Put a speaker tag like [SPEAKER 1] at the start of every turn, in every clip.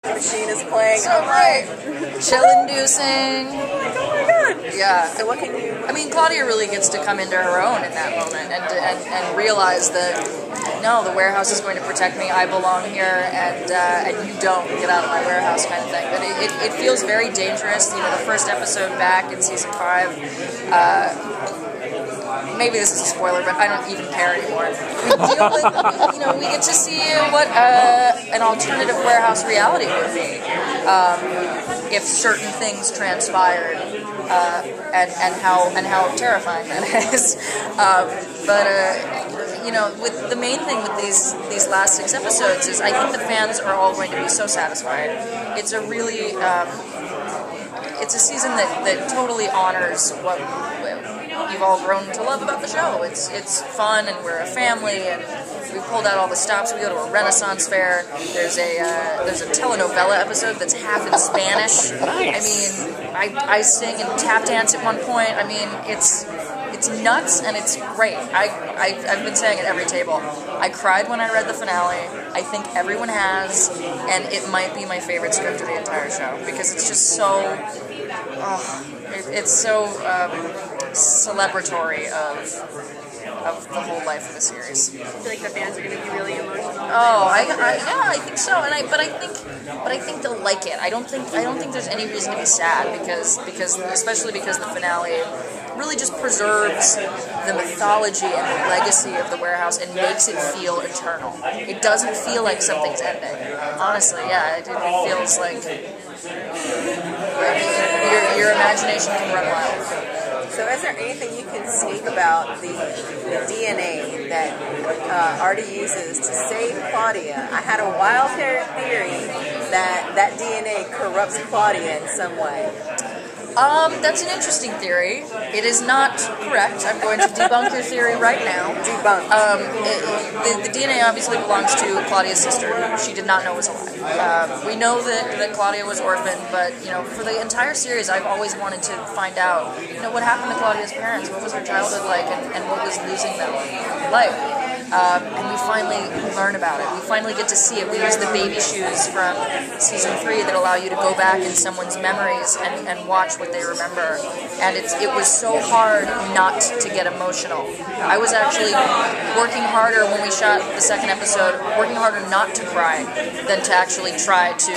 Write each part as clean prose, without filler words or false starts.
[SPEAKER 1] Machine is playing.
[SPEAKER 2] So great. Chill-inducing.
[SPEAKER 1] Oh my god.
[SPEAKER 2] Yeah.
[SPEAKER 1] So what can you...
[SPEAKER 2] I mean, Claudia really gets to come into her own in that moment and realize that, no, the warehouse is going to protect me, I belong here, and you don't get out of my warehouse kind of thing. But it feels very dangerous. You know, the first episode back in season 5, maybe this is a spoiler, but I don't even care anymore. We deal with, we get to see what an alternative warehouse reality would be if certain things transpired, and how terrifying that is. With the main thing with these last 6 episodes is I think the fans are all going to be so satisfied. It's a really it's a season that totally honors what you've all grown to love about the show. It's fun, and we're a family, and we pulled out all the stops. We go to a Renaissance fair. There's a telenovela episode that's half in Spanish.
[SPEAKER 3] Nice.
[SPEAKER 2] I mean, I sing and tap dance at one point. I mean, it's nuts, and it's great. I've been saying at every table. I cried when I read the finale. I think everyone has, and it might be my favorite script of the entire show because it's just so... it's so celebratory of the whole life of the series.
[SPEAKER 1] I feel like the fans are going to be really emotional.
[SPEAKER 2] Oh, I think so, but I think they'll like it. I don't think there's any reason to be sad because especially because the finale really just preserves the mythology and the legacy of the warehouse and makes it feel eternal. It doesn't feel like something's ending. Honestly, yeah, it feels like your imagination can run wild.
[SPEAKER 1] So is there anything you can speak about the DNA that Artie uses to save Claudia? I had a wild theory that DNA corrupts Claudia in some way.
[SPEAKER 2] That's an interesting theory. It is not correct. I'm going to debunk your theory right now.
[SPEAKER 1] Debunk.
[SPEAKER 2] The DNA obviously belongs to Claudia's sister, who she did not know was alive. We know that Claudia was orphaned, but for the entire series, I've always wanted to find out, what happened to Claudia's parents, what was her childhood like, and what was losing them like. And we finally learn about it. We finally get to see it. We use the baby shoes from season 3 that allow you to go back in someone's memories and watch what they remember. And it was so hard not to get emotional. I was actually working harder when we shot the 2nd episode, working harder not to cry than to actually try to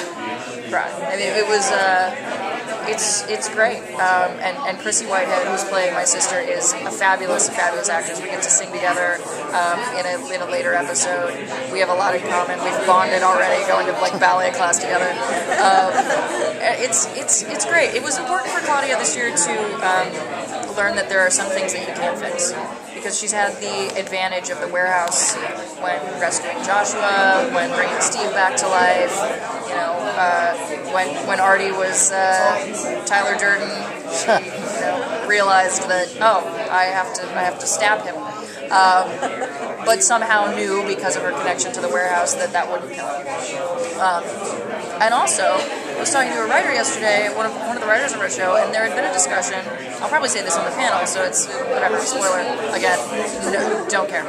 [SPEAKER 2] cry. I mean, it was... It's great, and Chrissy Whitehead, who's playing my sister, is a fabulous actress. We get to sing together in a later episode. We have a lot in common. We've bonded already, going to ballet class together. It's great. It was important for Claudia this year to learn that there are some things that you can't fix, because she's had the advantage of the warehouse when rescuing Joshua, when bringing Steve back to life. When Artie was Tyler Durden, she realized that I have to stab him, but somehow knew because of her connection to the warehouse that wouldn't kill him. And also, I was talking to a writer yesterday, one of the writers of our show, and there had been a discussion. I'll probably say this on the panel, so it's whatever, spoiler again. No, don't care.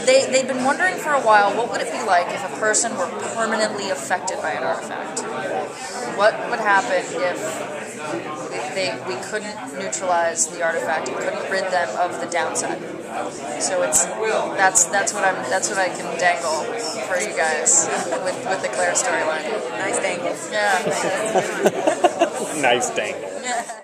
[SPEAKER 2] They'd been wondering for a while, what would it be like if a person were permanently affected by an artifact? What would happen if we couldn't neutralize the artifact and couldn't rid them of the downside? So that's what I can dangle for you guys with the Claire storyline.
[SPEAKER 1] Nice dangle.
[SPEAKER 2] Yeah.
[SPEAKER 3] Nice dangle.
[SPEAKER 2] Yeah.